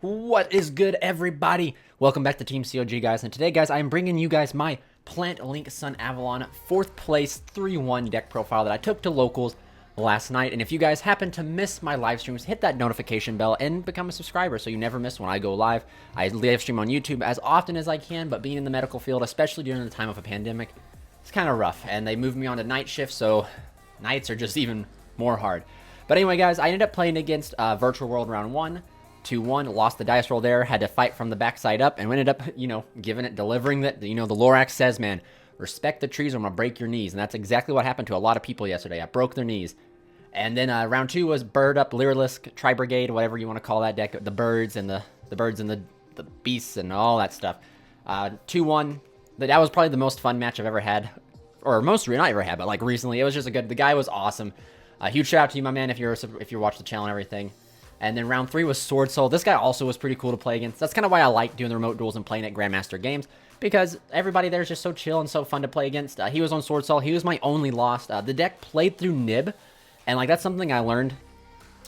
What is good, everybody? Welcome back to Team COG, guys. And today, guys, I'm bringing you guys my Plant Link Sunavalon 4th place 3-1 deck profile that I took to locals last night. And if you guys happen to miss my live streams, hit that notification bell and become a subscriber so you never miss when I go live. I live stream on YouTube as often as I can, but being in the medical field, especially during the time of a pandemic, it's kind of rough. And they moved me on to night shift, so nights are just even more hard. But anyway, guys, I ended up playing against Virtual World Round 1. 2-1, lost the dice roll there, had to fight from the backside up, and ended up, delivering that. The Lorax says, man, respect the trees or I'm going to break your knees. And that's exactly what happened to a lot of people yesterday. I broke their knees. And then round 2 was Bird Up, Lyrilisk, Tri-Brigade, whatever you want to call that deck, the birds and the beasts and all that stuff. 2-1, that was probably the most fun match I've ever had. Or not ever had, but like recently. It was just the guy was awesome. Huge shout out to you, my man, if you're watching the channel and everything. And then round 3 was Sword Soul. This guy also was pretty cool to play against. That's kind of why I like doing the remote duels and playing at Grandmaster games, because everybody there is just so chill and so fun to play against. He was on Sword Soul. He was my only loss. The deck played through Nib, and like that's something I learned,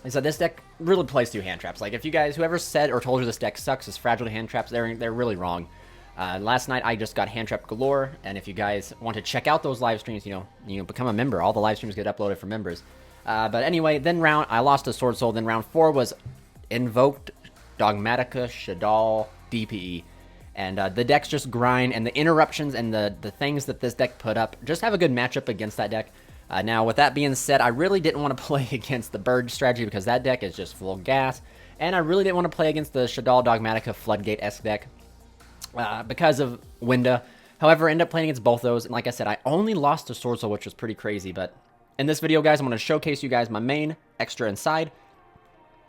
is that this deck really plays through hand traps. Like if you guys, whoever said or told you this deck sucks, is fragile to hand traps, they're really wrong. Last night I just got hand trap galore, and if you guys want to check out those live streams, become a member. All the live streams get uploaded for members. But anyway, then I lost to Sword Soul. Then round 4 was Invoked, Dogmatica, Shadal, DPE. And the decks just grind, and the interruptions and the things that this deck put up just have a good matchup against that deck. Now, with that being said, I really didn't want to play against the Bird strategy because that deck is just full gas. And I really didn't want to play against the Shadal, Dogmatica, Floodgate-esque deck because of Winda. However, I ended up playing against both those. And like I said, I only lost to Sword Soul, which was pretty crazy, but in this video, guys, I'm going to showcase you guys my main extra inside,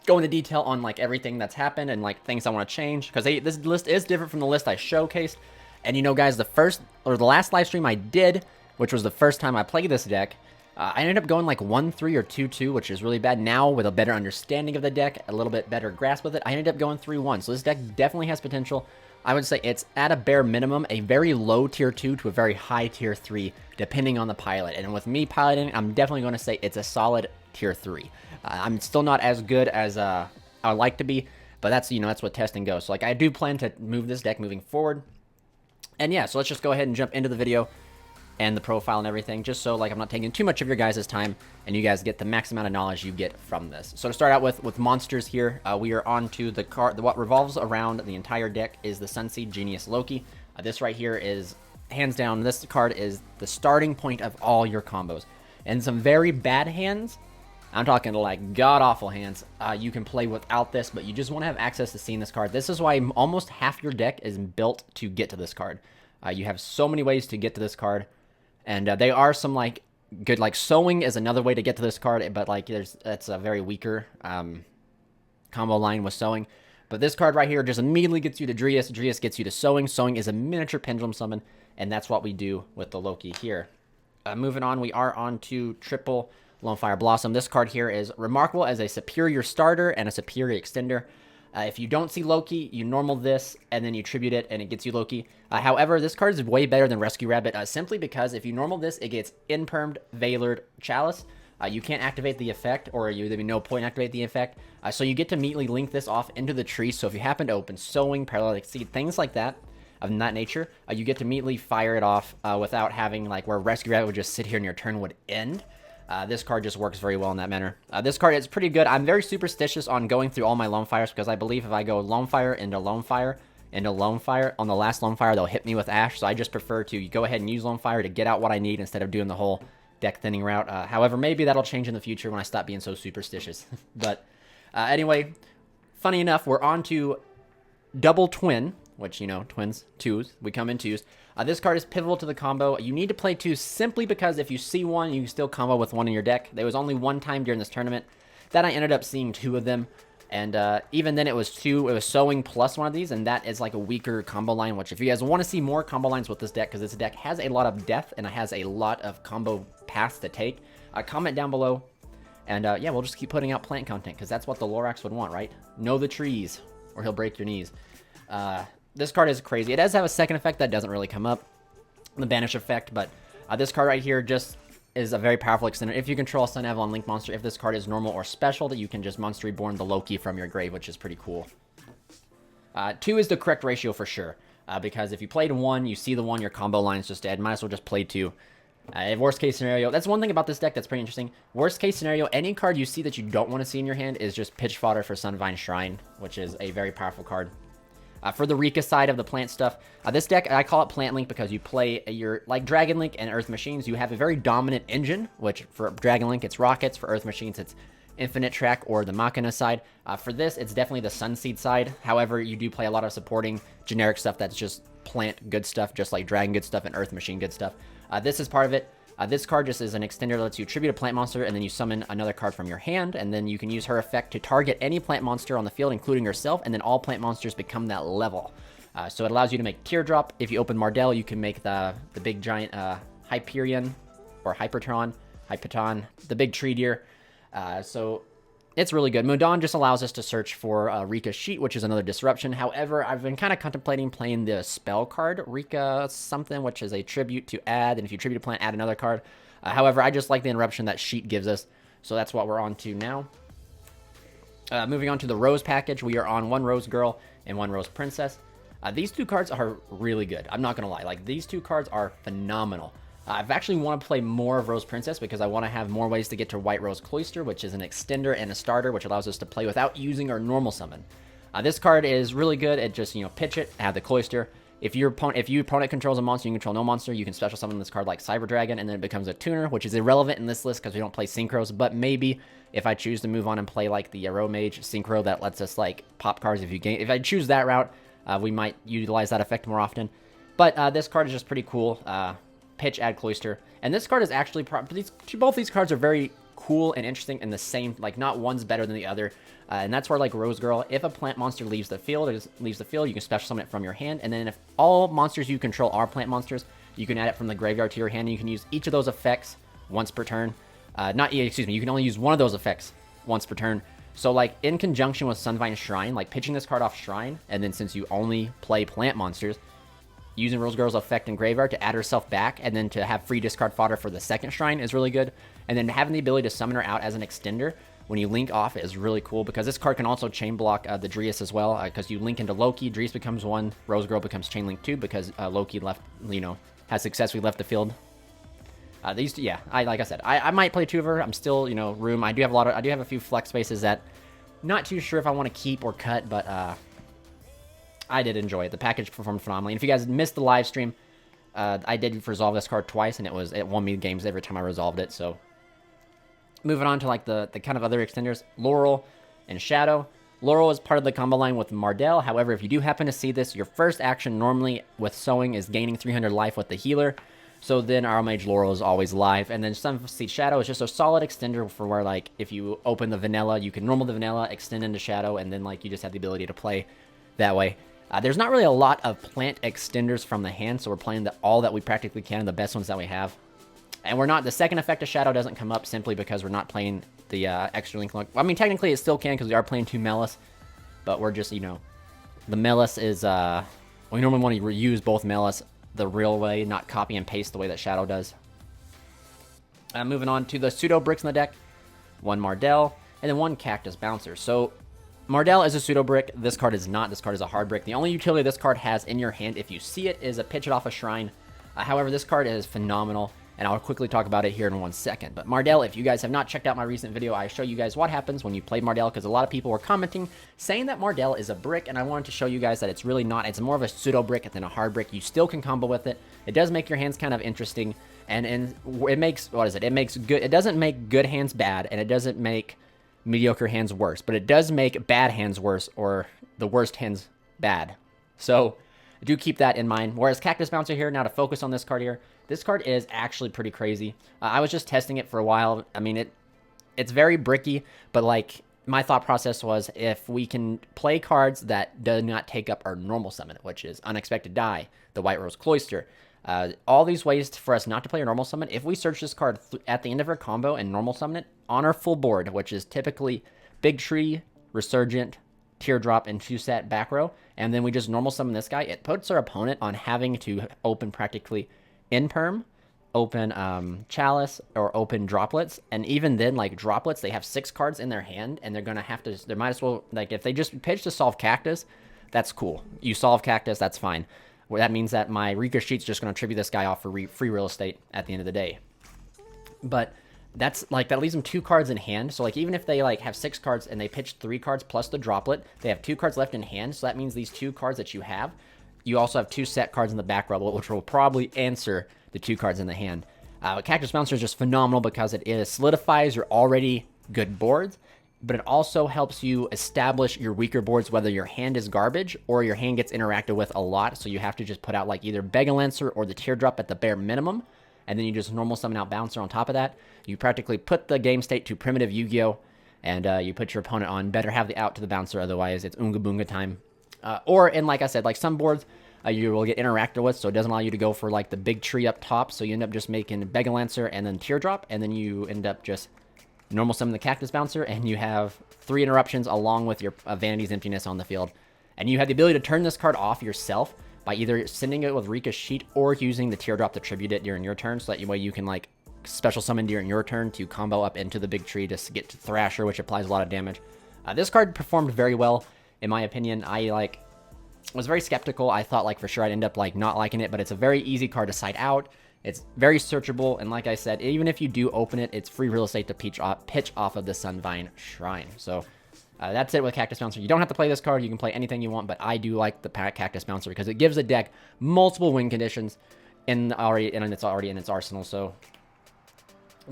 go into detail on like everything that's happened and like things I want to change, because this list is different from the list I showcased. And guys, the last live stream I did, which was the first time I played this deck, I ended up going like 1-3 or 2-2, which is really bad. Now, with a better understanding of the deck, a little bit better grasp with it, I ended up going 3-1. So this deck definitely has potential. I would say it's at a bare minimum a very low tier 2 to a very high tier 3, depending on the pilot. And with me piloting, I'm definitely going to say it's a solid tier 3. I'm still not as good as I would like to be, but that's what testing goes. So like I do plan to move this deck moving forward. And yeah, so let's just go ahead and jump into the video and the profile and everything, just so like I'm not taking too much of your guys' time and you guys get the max amount of knowledge you get from this. So to start out with monsters here, we are on to the card. What revolves around the entire deck is the Sunseed Genius Loki. This right here is, hands down, this card is the starting point of all your combos. And some very bad hands, I'm talking like god-awful hands, you can play without this, but you just want to have access to seeing this card. This is why almost half your deck is built to get to this card. You have so many ways to get to this card. And there are some like good, like sewing is another way to get to this card, but like that's a very weaker combo line with sewing. But this card right here just immediately gets you to Drius. Drius gets you to sewing. Sewing is a miniature pendulum summon, and that's what we do with the Loki here. Moving on, we are on to triple Lonefire Blossom. This card here is remarkable as a superior starter and a superior extender. If you don't see Loki, you normal this, and then you tribute it, and it gets you Loki. However, this card is way better than Rescue Rabbit, simply because if you normal this, it gets Impermed, Veilered, Chalice. You can't activate the effect, or there'd be no point to activate the effect. So you get to immediately link this off into the tree. So if you happen to open Sowing, Paralytic Seed, things like that, of that nature, you get to immediately fire it off without having, like, where Rescue Rabbit would just sit here and your turn would end. This card just works very well in that manner. This card is pretty good. I'm very superstitious on going through all my Lone Fires, because I believe if I go Lone Fire into Lone Fire into Lone Fire, on the last Lone Fire, they'll hit me with Ash. So I just prefer to go ahead and use Lone Fire to get out what I need instead of doing the whole deck thinning route. However, maybe that'll change in the future when I stop being so superstitious. But anyway, funny enough, we're on to Double Twin, which, twins, twos, we come in twos. This card is pivotal to the combo. You need to play two simply because if you see one, you can still combo with one in your deck. There was only one time during this tournament that I ended up seeing two of them. And even then it was Sowing plus one of these, and that is like a weaker combo line, which if you guys want to see more combo lines with this deck, because this deck has a lot of depth and it has a lot of combo paths to take, comment down below. And yeah, we'll just keep putting out plant content, because that's what the Lorax would want, right? Know the trees, or he'll break your knees. This card is crazy. It does have a second effect that doesn't really come up, the Banish effect, but this card right here just is a very powerful extender. If you control a Sunavalon Link monster, if this card is normal or special, that you can just Monster Reborn the Loki from your grave, which is pretty cool. 2 is the correct ratio for sure. Because if you played 1, you see the 1, your combo line is just dead. Might as well just play 2. Worst case scenario, that's one thing about this deck that's pretty interesting. Worst case scenario, any card you see that you don't want to see in your hand is just pitch fodder for Sunvine Shrine, which is a very powerful card. For the Rika side of the plant stuff, this deck, I call it Plant Link because you play your, like Dragon Link and Earth Machines, you have a very dominant engine, which for Dragon Link, it's Rockets. For Earth Machines, it's Infinite Track or the Machina side. For this, it's definitely the Sunseed side. However, you do play a lot of supporting generic stuff that's just plant good stuff, just like Dragon good stuff and Earth Machine good stuff. This is part of it. This card just is an extender that lets you tribute a plant monster, and then you summon another card from your hand, and then you can use her effect to target any plant monster on the field, including yourself, and then all plant monsters become that level. So it allows you to make Teardrop. If you open Mardell, you can make the big giant Hyperion, or Hyperton, the big tree deer. So it's really good. Mudan just allows us to search for Rika's Sheet, which is another disruption. However, I've been kind of contemplating playing the spell card, Rika something, which is a tribute to add, and if you tribute a plant, add another card. However, I just like the interruption that Sheet gives us, so that's what we're on to now. Moving on to the Rose package, we are on 1 Rose Girl and 1 Rose Princess. These 2 cards are really good. I'm not going to lie. Like, these 2 cards are phenomenal. I've actually want to play more of Rose Princess because I want to have more ways to get to White Rose Cloister, which is an extender and a starter, which allows us to play without using our normal summon. This card is really good at just, pitch it, add the Cloister. If your opponent controls a monster, you control no monster, you can special summon this card like Cyber Dragon, and then it becomes a tuner, which is irrelevant in this list because we don't play Synchros, but maybe if I choose to move on and play like the Arrow Mage Synchro that lets us like pop cards if I choose that route, we might utilize that effect more often. But this card is just pretty cool. Pitch, add Cloister, and this card is actually both these cards are very cool and interesting in the same, like, not one's better than the other, and that's where, like, Rose Girl, if a plant monster leaves the field, you can special summon it from your hand, and then if all monsters you control are plant monsters, you can add it from the graveyard to your hand, and you can use each of those effects once per turn. You can only use one of those effects once per turn. So, like, in conjunction with Sunvine Shrine, like pitching this card off Shrine, and then since you only play plant monsters, using Rose Girl's effect in Graveyard to add herself back, and then to have free discard fodder for the second Shrine is really good. And then having the ability to summon her out as an extender when you link off is really cool, because this card can also chain block the Dries as well, because you link into Loki, Dries becomes 1, Rose Girl becomes chain link 2, because Loki has successfully left the field. Like I said, I might play 2 of her. I'm still, room. I do have a few flex spaces that not too sure if I want to keep or cut, but I did enjoy it. The package performed phenomenally. And if you guys missed the live stream, I did resolve this card twice, and it won me games every time I resolved it. So moving on to like the kind of other extenders, Laurel and Shadow. Laurel is part of the combo line with Mardell. However, if you do happen to see this, your first action normally with sewing is gaining 300 life with the healer. So then our Mage Laurel is always live. And then Sunseed Shadow is just a solid extender for where, like, if you open the vanilla, you can normal the vanilla, extend into Shadow, and then, like, you just have the ability to play that way. There's not really a lot of plant extenders from the hand, so we're playing all that we practically can, the best ones that we have. And the second effect of Shadow doesn't come up simply because we're not playing the extra link. I mean, technically it still can because we are playing 2 Melis, but we're just, the Melis is, we normally want to reuse both Melis the real way, not copy and paste the way that Shadow does. Moving on to the pseudo bricks in the deck, 1 Mardell, and then 1 Cactus Bouncer. So Mardell is a pseudo brick. This card is not. This card is a hard brick. The only utility this card has in your hand, if you see it, is a pitch it off a Shrine. However, this card is phenomenal, and I'll quickly talk about it here in 1 second. But Mardell, if you guys have not checked out my recent video, I show you guys what happens when you play Mardell, because a lot of people were commenting saying that Mardell is a brick, and I wanted to show you guys that it's really not. It's more of a pseudo brick than a hard brick. You still can combo with it. It does make your hands kind of interesting, and it makes, it makes good. It doesn't make good hands bad, and it doesn't make mediocre hands worse, but it does make bad hands worse, or the worst hands bad. So do keep that in mind. Whereas Cactus Bouncer here, now to focus on this card here, this card is actually pretty crazy. I was just testing it for a while. I mean, it's very bricky, but like my thought process was, if we can play cards that do not take up our normal summon, which is Unexpected Die, the White Rose Cloister, all these ways for us not to play our normal summon, if we search this card at the end of our combo and normal summon it on our full board, which is typically Big Tree, Resurgent, Teardrop, and 2-set back row, and then we just normal summon this guy, it puts our opponent on having to open practically Imperm, open Chalice, or open Droplets. And even then, like Droplets, they have 6 cards in their hand, and they're going to have to, they might as well, like if they just pitch to solve Cactus, That's cool. You solve Cactus, that's fine. Well, that means that my Rika Sheet's just going to tribute this guy off for free real estate at the end of the day. But that's like, that leaves them 2 cards in hand. So like, even if they like have 6 cards and they pitch 3 cards plus the droplet, they have 2 cards left in hand. So that means these 2 cards that you have, you also have 2 set cards in the back row, which will probably answer the 2 cards in the hand. Cactus Bouncer is just phenomenal because it solidifies your already good boards, but it also helps you establish your weaker boards, whether your hand is garbage or your hand gets interacted with a lot. So you have to just put out like either Begalancer or the Teardrop at the bare minimum, and then you just normal summon out Bouncer on top of that. You practically put the game state to primitive Yu-Gi-Oh, and you put your opponent on better have the out to the Bouncer, otherwise it's Oonga Boonga time. And like I said, like some boards you will get interacted with, so it doesn't allow you to go for like the big tree up top, so you end up just making Begalancer and then Teardrop, and then you end up just normal summon the Cactus Bouncer, and you have 3 interruptions along with your Vanity's Emptiness on the field. And you have the ability to turn this card off yourself by either sending it with Rika's Sheet or using the Teardrop to tribute it during your turn, so that way you can like special summon during your turn to combo up into the big tree to get to Thrasher, which applies a lot of damage. This card performed very well, in my opinion. I was very skeptical. I thought like for sure I'd end up like not liking it, but it's a very easy card to side out. It's very searchable, and like I said, even if you do open it, it's free real estate to pitch off of the Sunvine Shrine. So that's it with Cactus Bouncer. You don't have to play this card. You can play anything you want, but I do like the Cactus Bouncer because it gives a deck multiple win conditions and it's already in its arsenal. So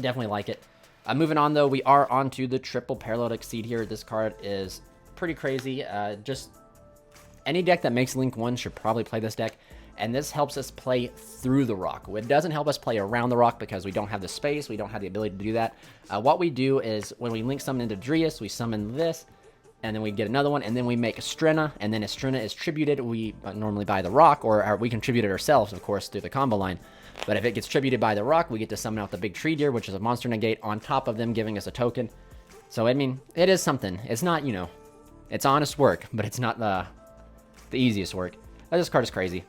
definitely like it. Moving on though, we are onto the triple parallel exceed here. This card is pretty crazy. Just any deck that makes Link 1 should probably play this deck. And this helps us play through the rock. It doesn't help us play around the rock because we don't have the space. We don't have the ability to do that. What we do is when we link summon into Drius, we summon this, and then we get another one, and then we make Estrena, and then Estrena is tributed. We normally buy the rock, or we can tribute it ourselves, of course, through the combo line. But if it gets tributed by the rock, we get to summon out the big tree deer, which is a monster negate, on top of them giving us a token. So, I mean, it is something. It's not, you know, it's honest work, but it's not the easiest work. This card is crazy.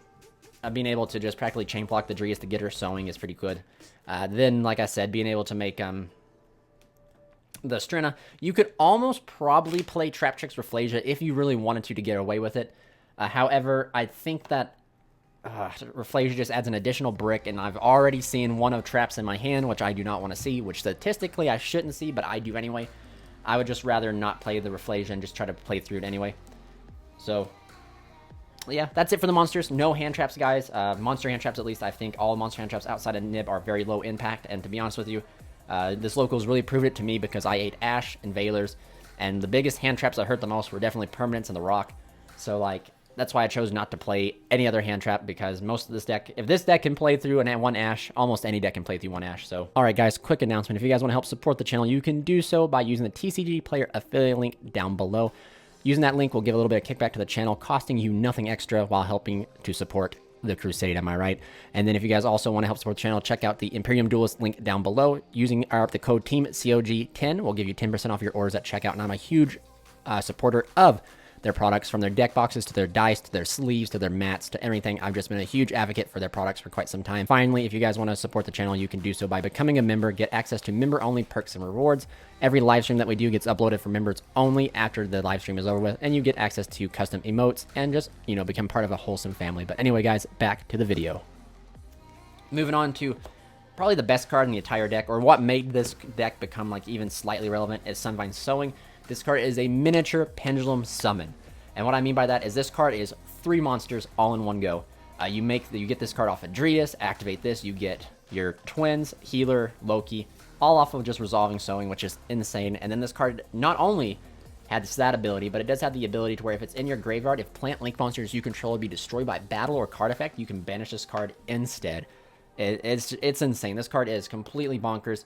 Being able to just practically chain block the Drius to get her sewing is pretty good. Then, like I said, being able to make the Estrena, you could almost probably play Trap Tricks Rafflesia if you really wanted to get away with it. However, I think that Rafflesia just adds an additional brick, and I've already seen one of traps in my hand, which I do not want to see, which statistically I shouldn't see, but I do anyway. I would just rather not play the Rafflesia and just try to play through it anyway. So yeah, that's it for the monsters. No hand traps, guys. Monster hand traps, at least. I think all monster hand traps outside of Nib are very low impact. And to be honest with you, this locals really proved it to me because I ate Ash and Veilers. And the biggest hand traps that hurt the most were definitely Permanence and the Rock. So, like, that's why I chose not to play any other hand trap, because most of this deck, if this deck can play through one Ash, almost any deck can play through one Ash. So, alright guys, quick announcement. If you guys want to help support the channel, you can do so by using the TCG Player affiliate link down below. Using that link will give a little bit of kickback to the channel, costing you nothing extra while helping to support the Crusade, am I right? And then if you guys also want to help support the channel, check out the Imperium Duelist link down below. Using the code TEAMCOG10 will give you 10% off your orders at checkout, and I'm a huge supporter of their products, from their deck boxes to their dice to their sleeves to their mats to everything. I've just been a huge advocate for their products for quite some time. Finally, if you guys want to support the channel, you can do so by becoming a member. Get access to member-only perks and rewards. Every live stream that we do gets uploaded for members only after the live stream is over with, and you get access to custom emotes and just, you know, become part of a wholesome family. But anyway, guys, back to the video. Moving on to probably the best card in the entire deck, or what made this deck become like even slightly relevant, is Sunvine Sewing. This card is a miniature pendulum summon. And what I mean by that is this card is 3 monsters all in one go. You get this card off of Drius, activate this, you get your twins, healer, Loki, all off of just resolving Sewing, which is insane. And then this card not only has that ability, but it does have the ability to where if it's in your graveyard, if plant link monsters you control be destroyed by battle or card effect, you can banish this card instead. It's insane. This card is completely bonkers,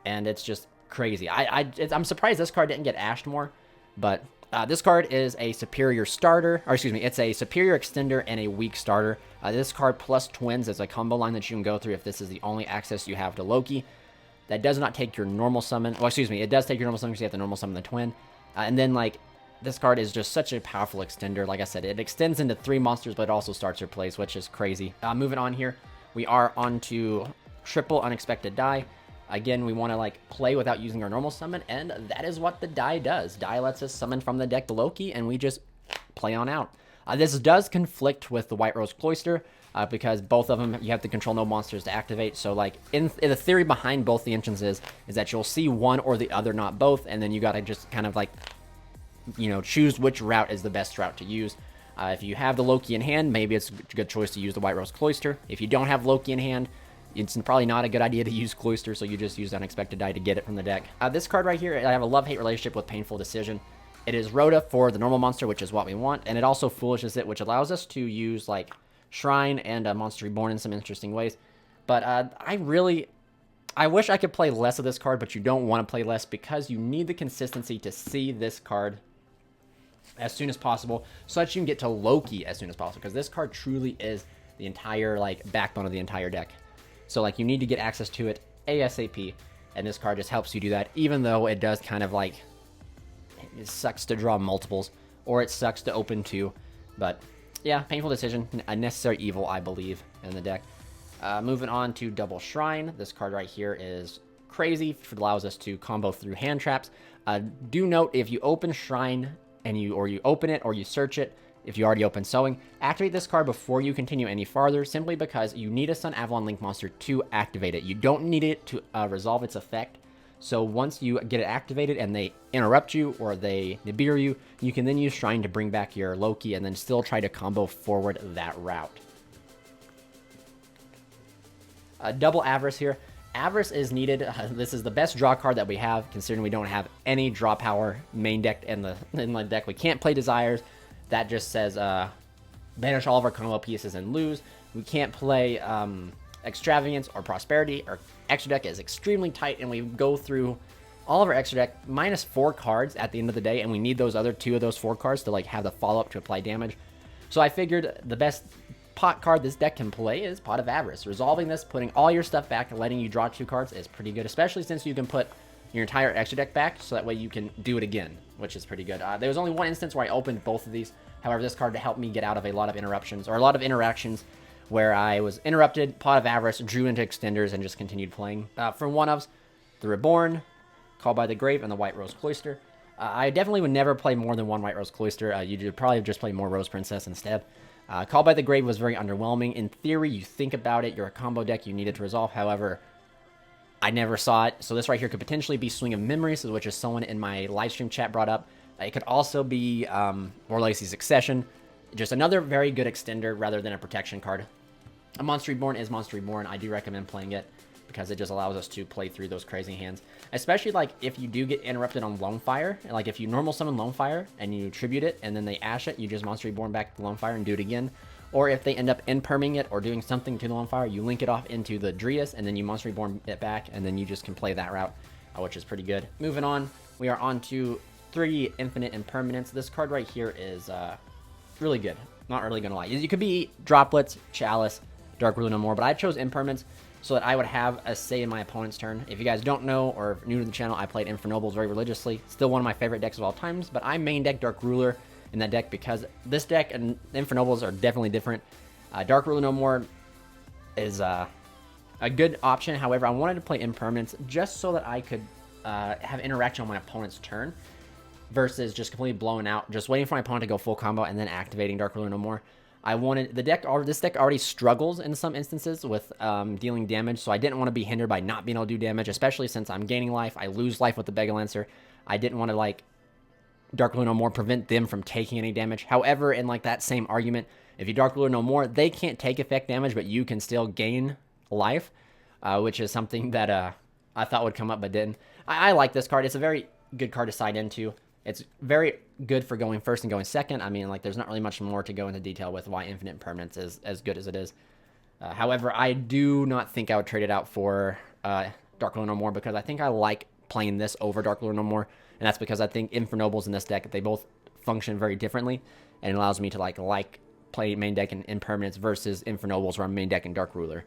and it's just crazy. I'm surprised this card didn't get ashed more, but this card is a superior starter, or excuse me, it's a superior extender and a weak starter. This card plus twins is a combo line that you can go through if this is the only access you have to Loki. That does not take your normal summon. Well, excuse me, it does take your normal summon because you have to normal summon the twin. And then, like, this card is just such a powerful extender. Like I said, it extends into 3 monsters, but it also starts your plays, which is crazy. Moving on here, we are on to triple unexpected die. Again, we want to like play without using our normal summon, and that is what the die does. Die lets us summon from the deck the Loki, and we just play on out. This does conflict with the White Rose Cloister, because both of them, you have to control no monsters to activate. So like in the theory behind both the entrances is that you'll see one or the other, not both, and then you got to just kind of like, you know, choose which route is the best route to use. If you have the Loki in hand, maybe it's a good choice to use the White Rose Cloister. If you don't have Loki in hand, it's probably not a good idea to use Cloister, so you just use Unexpected Die to get it from the deck. This card right here, I have a love-hate relationship with Painful Decision. It is Rhoda for the normal monster, which is what we want, and it also Foolishes it, which allows us to use like Shrine and Monster Reborn in some interesting ways. But I wish I could play less of this card, but you don't want to play less because you need the consistency to see this card as soon as possible so that you can get to Loki as soon as possible, because this card truly is the entire like backbone of the entire deck. So like you need to get access to it ASAP, and this card just helps you do that, even though it does kind of like, it sucks to draw multiples, or it sucks to open two. But yeah, Painful Decision, a necessary evil, I believe, in the deck. Moving on to Double Shrine. This card right here is crazy. It allows us to combo through hand traps. Do note, if you open Shrine and you open it or you search it, if you already open Sowing, activate this card before you continue any farther, simply because you need a Sunavalon Link monster to activate it. You don't need it to resolve its effect. So once you get it activated and they interrupt you or they Nibiru you, you can then use Shrine to bring back your Loki and then still try to combo forward that route. Double Avarice here. Avarice is needed. This is the best draw card that we have, considering we don't have any draw power main deck in the deck. We can't play Desires. That just says banish all of our combo pieces and lose. We can't play Extravagance or Prosperity. Our extra deck is extremely tight, and we go through all of our extra deck minus 4 cards at the end of the day, and we need those other 2 of those 4 cards to like have the follow-up to apply damage. So I figured the best pot card this deck can play is Pot of Avarice. Resolving this, putting all your stuff back, and letting you draw 2 cards is pretty good, especially since you can put your entire extra deck back, so that way you can do it again, which is pretty good. There was only one instance where I opened both of these. However, this card helped me get out of a lot of interruptions, or a lot of interactions where I was interrupted, Pot of Avarice, drew into extenders, and just continued playing. From one-ofs, the Reborn, Called by the Grave, and the White Rose Cloister. I definitely would never play more than one White Rose Cloister. You'd probably just play more Rose Princess instead. Called by the Grave was very underwhelming. In theory, you think about it, you're a combo deck, you needed to resolve. However, I never saw it. So this right here could potentially be Swing of Memories, which is someone in my live stream chat brought up. It could also be War Legacy Succession. Just another very good extender rather than a protection card. A Monster Reborn is Monster Reborn. I do recommend playing it because it just allows us to play through those crazy hands. Especially like if you do get interrupted on Lone Fire. Like if you normal summon Lone Fire and you tribute it and then they ash it, you just Monster Reborn back to Lone Fire and do it again. Or if they end up imperming it or doing something to the Lone Fire, you link it off into the Drias and then you Monster Reborn it back, and then you just can play that route, which is pretty good. Moving on, we are on to 3 Infinite Impermanence. This card right here is really good. Not really gonna lie. You could be Droplets, Chalice, Dark Ruler No More, but I chose Impermanence so that I would have a say in my opponent's turn. If you guys don't know or new to the channel, I played Infernobles very religiously. Still one of my favorite decks of all times, but I main deck Dark Ruler in that deck because this deck and Infernobles are definitely different. Dark Ruler No More is a good option. However, I wanted to play Impermanence just so that I could have interaction on my opponent's turn versus just completely blowing out, just waiting for my opponent to go full combo and then activating Dark Ruler No More. I wanted this deck already struggles in some instances with dealing damage, so I didn't want to be hindered by not being able to do damage, especially since I'm gaining life. I lose life with the Bega Lancer. I didn't want to like Dark Ruler No More prevent them from taking any damage. However, in like that same argument, if you Dark Ruler No More, they can't take effect damage, but you can still gain life, which is something that I thought would come up but didn't. I like this card. It's a very good card to side into. It's very good for going first and going second. I mean, like, there's not really much more to go into detail with why Infinite Impermanence is as good as it is. However, I do not think I would trade it out for Dark Ruler No More because I think I like playing this over Dark Ruler No More, and that's because I think Infernobles in this deck, they both function very differently, and it allows me to like play main deck in Impermanence versus Infernobles where I'm main deck in Dark Ruler.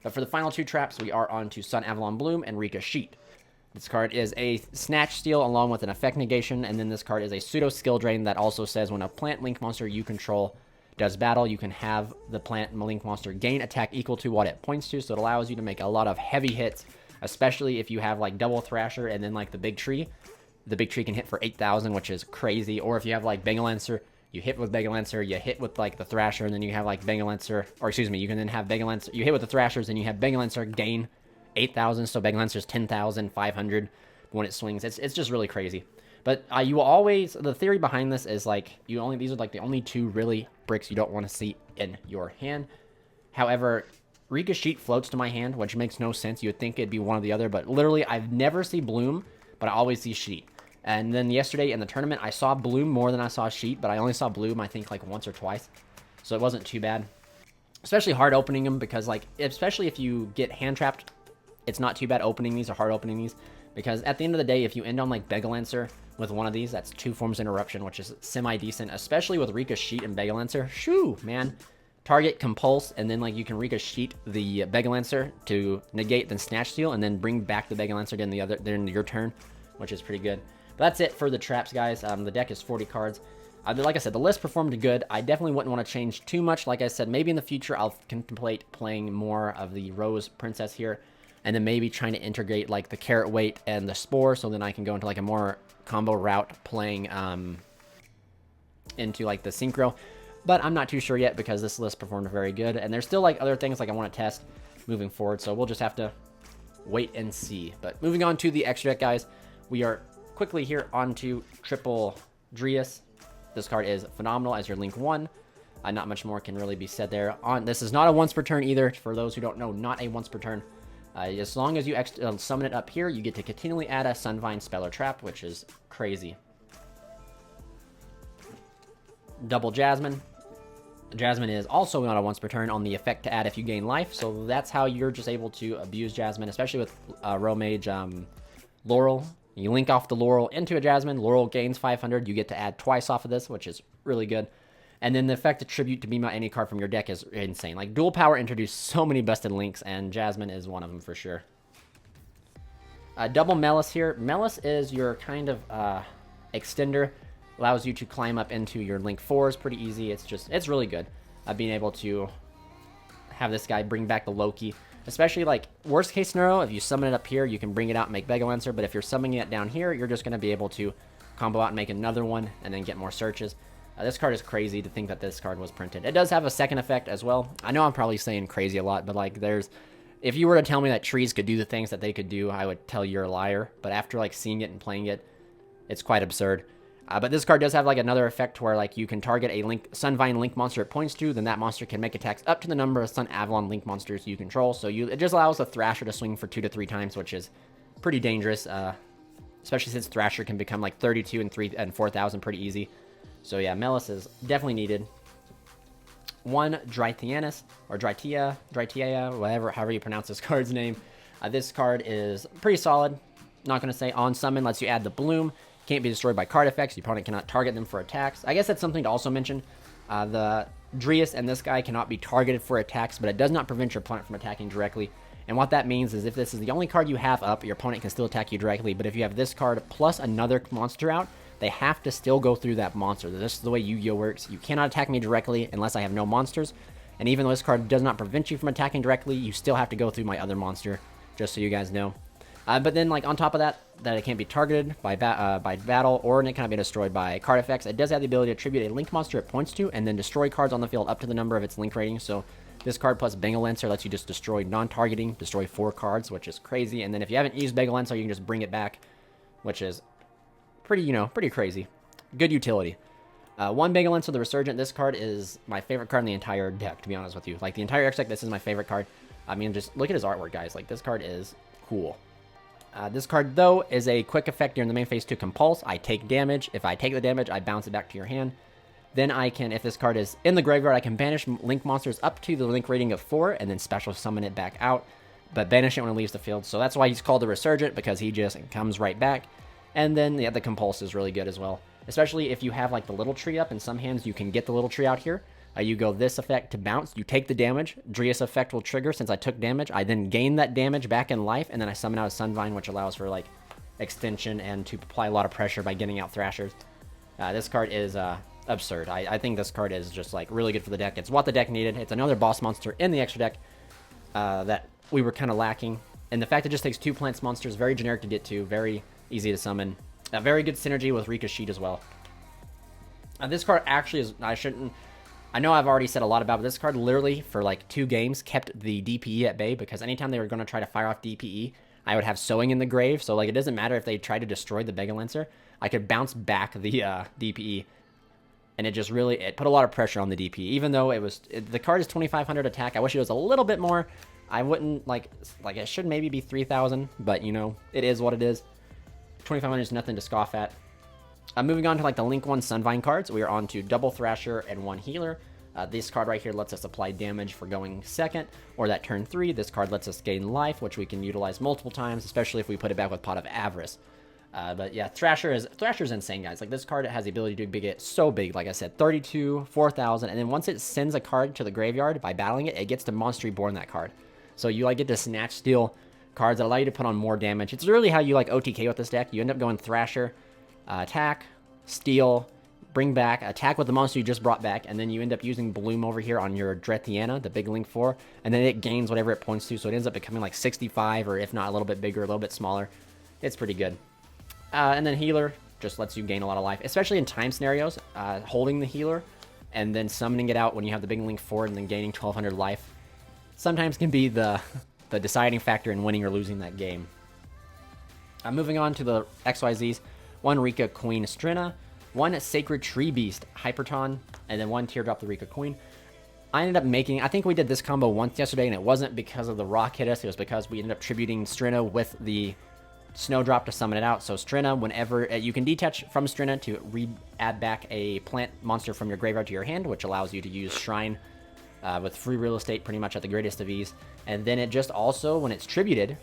But for the final 2 traps, we are on to Sunavalon Bloom and Rika Sheet. This card is a Snatch Steal along with an Effect Negation, and then this card is a Pseudo Skill Drain that also says when a plant link monster you control does battle, you can have the plant link monster gain attack equal to what it points to, so it allows you to make a lot of heavy hits, especially if you have like Double Thrasher and then like the Big Tree. The Big Tree can hit for 8,000, which is crazy, or if you have like Bega Lancer, You hit with Mega Lancer, you hit with like the Thrasher, and then you have like Mega Lancer, or excuse me, you can then have Mega Lancer. You hit with the Thrashers, and you have Mega Lancer gain 8,000, so Mega Lancer's 10,500 when it swings. It's just really crazy. But you will always, the theory behind this is like these are like the only two really bricks you don't want to see in your hand. However, Rika Sheet floats to my hand, which makes no sense. You would think it'd be one or the other, but literally I've never seen Bloom, but I always see Sheet. And then yesterday in the tournament, I saw Bloom more than I saw Sheet, but I only saw Bloom, I think, like once or twice. So it wasn't too bad. Especially hard opening them because, like, especially if you get hand trapped, it's not too bad opening these or hard opening these. Because at the end of the day, if you end on, like, Mega Lancer with one of these, that's 2 forms of interruption, which is semi-decent. Especially with Rika Sheet and Mega Lancer. Shoo, man. Target, compulse, and then, like, you can Rika Sheet the Mega Lancer to negate, then Snatch Steal, and then bring back the Mega Lancer during your turn, which is pretty good. But that's it for the traps, guys. The deck is 40 cards. Like I said, the list performed good. I definitely wouldn't want to change too much. Like I said, maybe in the future I'll contemplate playing more of the Rose Princess here, and then maybe trying to integrate like the Carrot Weight and the Spore, so then I can go into like a more combo route playing into like the Synchro. But I'm not too sure yet because this list performed very good, and there's still like other things like I want to test moving forward. So we'll just have to wait and see. But moving on to the extra deck, guys, we are quickly here onto Triple Drius. This card is phenomenal as your Link 1. Not much more can really be said there. This is not a once per turn either. For those who don't know, not a once per turn. As long as you summon it up here, you get to continually add a Sunvine spell or trap, which is crazy. Double Jasmine. Jasmine is also not a once per turn on the effect to add if you gain life. So that's how you're just able to abuse Jasmine, especially with Romage Laurel. You link off the Laurel into a Jasmine. Laurel gains 500. You get to add twice off of this, which is really good. And then the effect to tribute to beam out any card from your deck is insane. Like, dual power introduced so many busted links, and Jasmine is one of them for sure. Double Melis here. Melis is your kind of extender. Allows you to climb up into your Link 4s pretty easy. It's really good. Being able to have this guy bring back the Loki. Especially, like, worst case scenario, if you summon it up here, you can bring it out and make Mega Lancer. But if you're summoning it down here, you're just going to be able to combo out and make another one and then get more searches. This card is crazy to think that this card was printed. It does have a second effect as well. I know I'm probably saying crazy a lot, but, like, if you were to tell me that trees could do the things that they could do, I would tell you're a liar. But after, like, seeing it and playing it, it's quite absurd. But this card does have like another effect where like you can target a Sunvine Link monster it points to, then that monster can make attacks up to the number of Sunavalon Link monsters you control. So it just allows the Thrasher to swing for 2 to 3 times, which is pretty dangerous, especially since Thrasher can become like 32 and 4,000 pretty easy. So yeah, Melis is definitely needed. One Drythianus or Drytia, whatever, however you pronounce this card's name. This card is pretty solid. Not gonna say on summon lets you add the Bloom. Can't be destroyed by card effects. Your opponent cannot target them for attacks. I guess that's something to also mention. The Drius and this guy cannot be targeted for attacks, but it does not prevent your opponent from attacking directly. And what that means is if this is the only card you have up, your opponent can still attack you directly. But if you have this card plus another monster out, they have to still go through that monster. This is the way Yu-Gi-Oh works. You cannot attack me directly unless I have no monsters. And even though this card does not prevent you from attacking directly, you still have to go through my other monster, just so you guys know. But then, like, on top of that it can't be targeted by battle, or it cannot be destroyed by card effects. It does have the ability to attribute a Link monster it points to, and then destroy cards on the field up to the number of its Link rating. So this card plus Mega Lancer lets you just destroy non-targeting, destroy 4 cards, which is crazy. And then if you haven't used Mega Lancer, you can just bring it back, which is pretty, pretty crazy. Good utility. One Mega Lancer, the Resurgent. This card is my favorite card in the entire deck, to be honest with you. Like, the entire X deck, this is my favorite card. I mean, just look at his artwork, guys. Like, this card is cool. This card, though, is a quick effect during the main phase to Compulse. I take damage. If I take the damage, I bounce it back to your hand. Then I can, if this card is in the graveyard, I can banish Link monsters up to the Link rating of 4, and then special summon it back out, but banish it when it leaves the field. So that's why he's called the Resurgent, because he just comes right back. And then, yeah, the Compulse is really good as well. Especially if you have, like, the little tree up. In some hands, you can get the little tree out here. You go this effect to bounce. You take the damage. Drius effect will trigger since I took damage. I then gain that damage back in life, and then I summon out a Sunvine, which allows for, like, extension and to apply a lot of pressure by getting out Thrashers. This card is absurd. I think this card is just, like, really good for the deck. It's what the deck needed. It's another boss monster in the extra deck that we were kind of lacking. And the fact it just takes 2 plants monsters, very generic to get to, very easy to summon. Very good synergy with Rika Sheet as well. This card actually is, I know I've already said a lot about it, but this card literally for like 2 games kept the DPE at bay, because anytime they were going to try to fire off DPE, I would have Sowing in the Grave. So like it doesn't matter if they tried to destroy the Mega Lancer, I could bounce back the DPE, and it put a lot of pressure on the DPE. Even though the card is 2,500 attack, I wish it was a little bit more. I wouldn't like it should maybe be 3,000, but you know, it is what it is. 2,500 is nothing to scoff at. Moving on to like the Link 1 Sunvine cards, we are on to double Thrasher and 1 Healer. This card right here lets us apply damage for going second, or that turn 3. This card lets us gain life, which we can utilize multiple times, especially if we put it back with Pot of Avarice. But yeah, Thrasher's insane, guys. Like, this card has the ability to get so big, like I said, 32, 4,000, and then once it sends a card to the graveyard by battling it, it gets to Monster Reborn that card. So you like get to snatch steal cards that allow you to put on more damage. It's really how you like OTK with this deck. You end up going Thrasher, attack, steal, bring back, attack with the monster you just brought back, and then you end up using Bloom over here on your Drethiana, the big Link 4, and then it gains whatever it points to, so it ends up becoming like 65, or if not a little bit bigger, a little bit smaller. It's pretty good. And then Healer just lets you gain a lot of life, especially in time scenarios. Holding the Healer and then summoning it out when you have the big Link 4 and then gaining 1,200 life sometimes can be the deciding factor in winning or losing that game. Moving on to the XYZs. 1 Rika Queen Strina, 1 Sacred Tree Beast Hyperton, and then 1 Teardrop the Rika Queen. I think we did this combo once yesterday, and it wasn't because of the rock hit us, it was because we ended up tributing Strina with the Snowdrop to summon it out. So Strina, whenever you can detach from Strina to add back a plant monster from your graveyard to your hand, which allows you to use Shrine with free real estate pretty much at the greatest of ease. And then it just also, when it's tributed,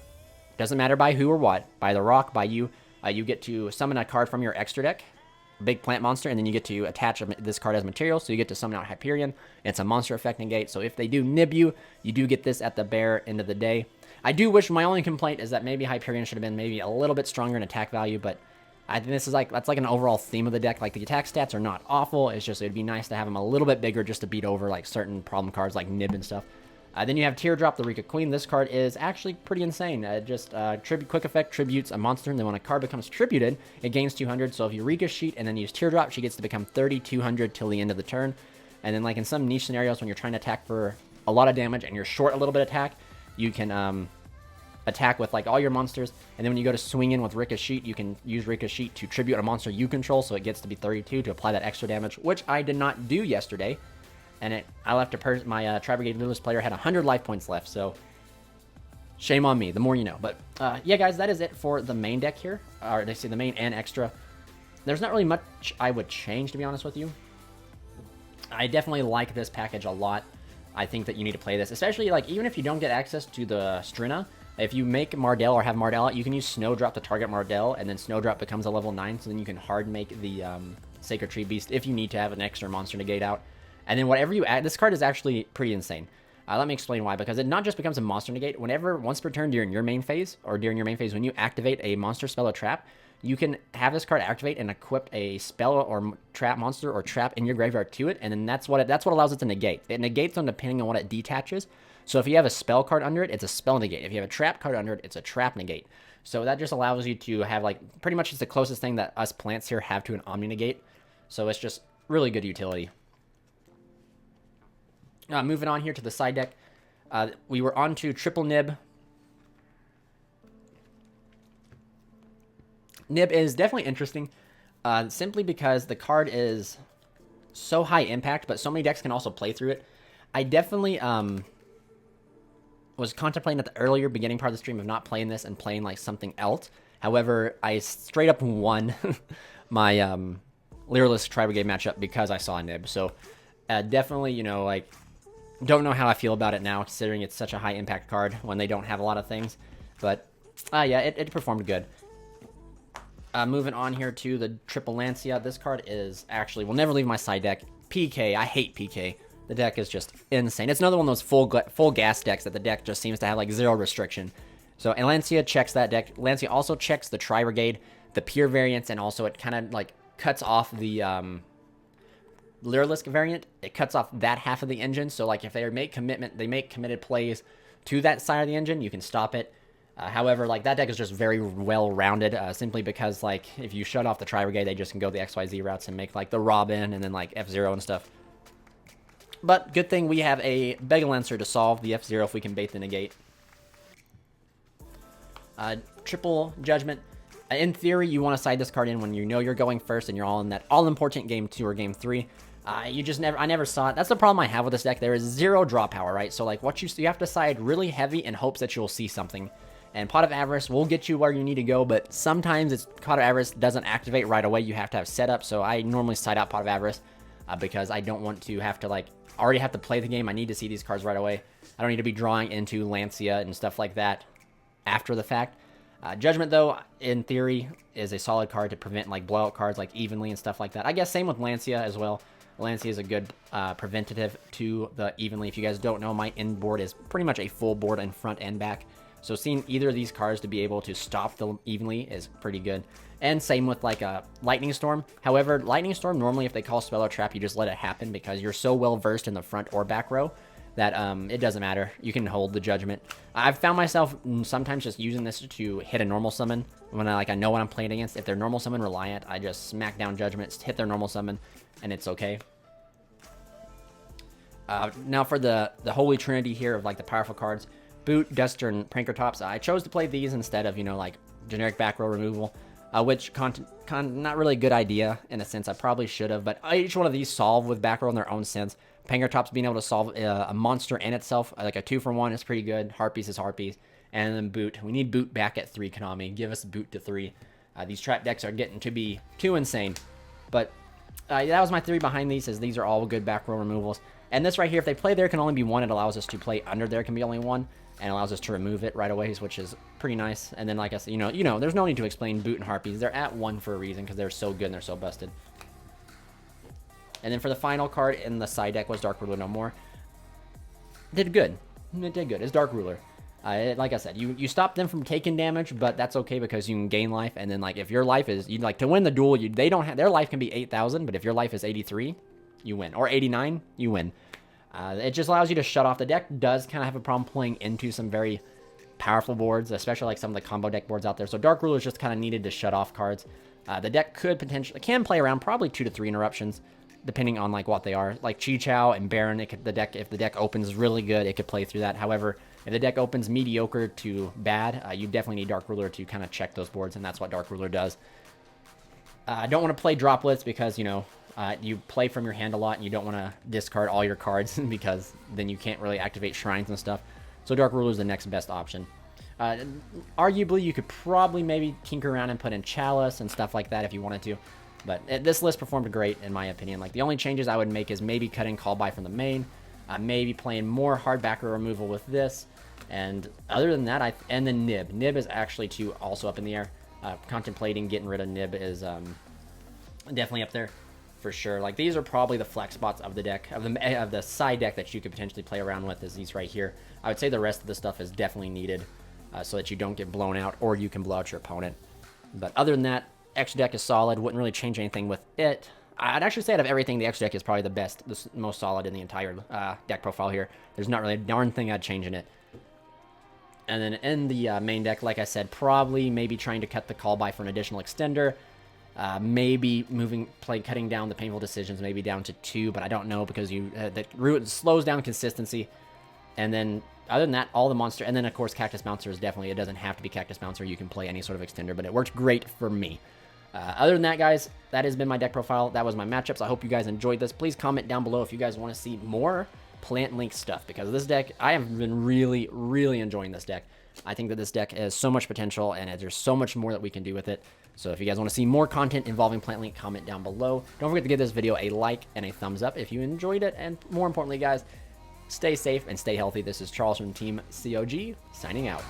doesn't matter by who or what, by the rock, by you, you get to summon a card from your extra deck, big plant monster, and then you get to attach this card as material, so you get to summon out Hyperion. It's a monster effect negate, so if they do nib you, you do get this at the bare end of the day. I do wish, my only complaint is that maybe Hyperion should have been maybe a little bit stronger in attack value, but I think that's like an overall theme of the deck. Like, the attack stats are not awful, it's just it'd be nice to have them a little bit bigger just to beat over like certain problem cards like nib and stuff. Then you have Teardrop the Rika Queen. This card is actually pretty insane. Quick effect tributes a monster, and then when a card becomes tributed, it gains 200. So if you Rika Sheet and then use Teardrop, she gets to become 3,200 till the end of the turn. And then like in some niche scenarios when you're trying to attack for a lot of damage and you're short a little bit of attack, you can attack with like all your monsters. And then when you go to swing in with Rika Sheet, you can use Rika Sheet to tribute a monster you control, so it gets to be 32 to apply that extra damage, which I did not do yesterday. And I left my Tri-Brigade Lewis player had 100 life points left, so shame on me. The more you know. But yeah, guys, that is it for the main deck here. Or they say the main and extra. There's not really much I would change, to be honest with you. I definitely like this package a lot. I think that you need to play this, especially like even if you don't get access to the Strina. If you make Mardell or have Mardell out, you can use Snowdrop to target Mardell, and then Snowdrop becomes a level 9, so then you can hard make the Sacred Tree Beast if you need to have an extra monster negate out. And then whatever you add, this card is actually pretty insane. Let me explain why. Because it not just becomes a monster negate. Once per turn during your main phase, when you activate a monster, spell, or trap, you can have this card activate and equip a spell or trap monster or trap in your graveyard to it, and then that's what allows it to negate. It negates them depending on what it detaches. So if you have a spell card under it, it's a spell negate. If you have a trap card under it, it's a trap negate. So that just allows you to have like pretty much it's the closest thing that us plants here have to an Omni negate. So it's just really good utility. Moving on here to the side deck, we were on to Triple Nib. Nib is definitely interesting, simply because the card is so high impact, but so many decks can also play through it. I definitely was contemplating at the earlier beginning part of the stream of not playing this and playing like something else. However, I straight up won my Lyralist Tri-Brigade matchup because I saw a Nib. So definitely, you know, like, don't know how I feel about it now, considering it's such a high impact card when they don't have a lot of things. But yeah, it performed good. Moving on here to the Triple Lancia. This card is actually will never leave my side deck. PK, I hate PK. The deck is just insane. It's another one of those full gas decks that the deck just seems to have like zero restriction. So and Lancia checks that deck. Lancia also checks the Tri-Brigade, the Pure variants, and also it kind of like cuts off the Lyralisk variant. It cuts off that half of the engine, so like if they make committed plays to that side of the engine, you can stop it. However, like that deck is just very well rounded, simply because like if you shut off the Tri-Brigade, they just can go the XYZ routes and make like the Robin and then like F-Zero and stuff. But good thing we have a Begalancer to solve the F-Zero if we can bait the negate. Triple Judgment. In theory, you want to side this card in when you know you're going first and you're all in that all-important game 2 or game 3. I never saw it. That's the problem I have with this deck. There is 0 draw power, right? So like what you have to side really heavy in hopes that you'll see something. And Pot of Avarice will get you where you need to go, but sometimes Pot of Avarice doesn't activate right away. You have to have setup. So I normally side out Pot of Avarice because I don't want to have to like already have to play the game. I need to see these cards right away. I don't need to be drawing into Lancia and stuff like that after the fact. Judgment, though, in theory, is a solid card to prevent like blowout cards like Evenly and stuff like that. I guess same with Lancia as well. Lancia is a good preventative to the Evenly. If you guys don't know, my end board is pretty much a full board in front and back. So seeing either of these cards to be able to stop the Evenly is pretty good. And same with like a Lightning Storm. However, Lightning Storm, normally if they call Spell or Trap, you just let it happen because you're so well versed in the front or back row that it doesn't matter. You can hold the Judgment. I've found myself sometimes just using this to hit a normal summon when I know what I'm playing against. If they're normal summon reliant, I just smack down Judgments, hit their normal summon, and it's okay. Now for the Holy Trinity here of like the powerful cards. Boot, Duster, and Prankertops. I chose to play these instead of, like generic back row removal, which not really a good idea in a sense. I probably should have, but each one of these solve with back row in their own sense. Prankertops being able to solve a monster and itself, like a 2-for-1 is pretty good. Harpies is Harpies. And then Boot. We need Boot back at 3, Konami. Give us Boot to 3. These trap decks are getting to be too insane. But that was my theory behind these, is these are all good back row removals. And this right here, if they play there can only be 1, it allows us to play under there can be only 1. And allows us to remove it right away, which is pretty nice. And then, like I said, there's no need to explain Boot and Harpies. They're at 1 for a reason because they're so good and they're so busted. And then for the final card in the side deck was Dark Ruler No More. Did good. It did good. It's Dark Ruler. Like I said, you stop them from taking damage, but that's okay because you can gain life. And then, like, if your life is, you'd like to win the duel, they don't have, their life can be 8,000, but if your life is 83, you win. Or 89, you win. It just allows you to shut off. The deck does kind of have a problem playing into some very powerful boards, especially like some of the combo deck boards out there. So Dark Ruler is just kind of needed to shut off cards. The deck can play around probably 2 to 3 interruptions, depending on like what they are. Like Chi Chao and Baron, if the deck opens really good, it could play through that. However, if the deck opens mediocre to bad, you definitely need Dark Ruler to kind of check those boards, and that's what Dark Ruler does. I don't want to play droplets because, you play from your hand a lot and you don't want to discard all your cards because then you can't really activate shrines and stuff. So Dark Ruler is the next best option. Arguably, you could probably maybe tinker around and put in Chalice and stuff like that if you wanted to. But this list performed great in my opinion. Like the only changes I would make is maybe cutting Call By from the main, maybe playing more hard backer removal with this. And other than that, and then Nib. Nib is actually also up in the air. Contemplating getting rid of Nib is definitely up there. For sure. Like these are probably the flex spots of the deck, of the side deck that you could potentially play around with, is these right here. I would say the rest of the stuff is definitely needed so that you don't get blown out or you can blow out your opponent. But other than that, extra deck is solid. Wouldn't really change anything with it. I'd actually say out of everything, the extra deck is probably the most solid in the entire deck profile here. There's not really a darn thing I'd change in it. And then in the main deck, like I said, maybe trying to cut the Call By for an additional extender. Maybe cutting down the painful decisions, maybe down to 2, but I don't know because the root slows down consistency. And then other than that, all the monster, and then of course Cactus Bouncer is definitely, it doesn't have to be Cactus Bouncer, you can play any sort of extender, but it works great for me. Other than that, guys, that has been my deck profile. That was my matchups. I hope you guys enjoyed this. Please comment down below if you guys want to see more Plant Link stuff, because this deck, I have been really, really enjoying this deck. I think that this deck has so much potential, and there's so much more that we can do with it. So if you guys want to see more content involving Plant Link, comment down below. Don't forget to give this video a like and a thumbs up if you enjoyed it. And more importantly, guys, stay safe and stay healthy. This is Charles from Team COG, signing out.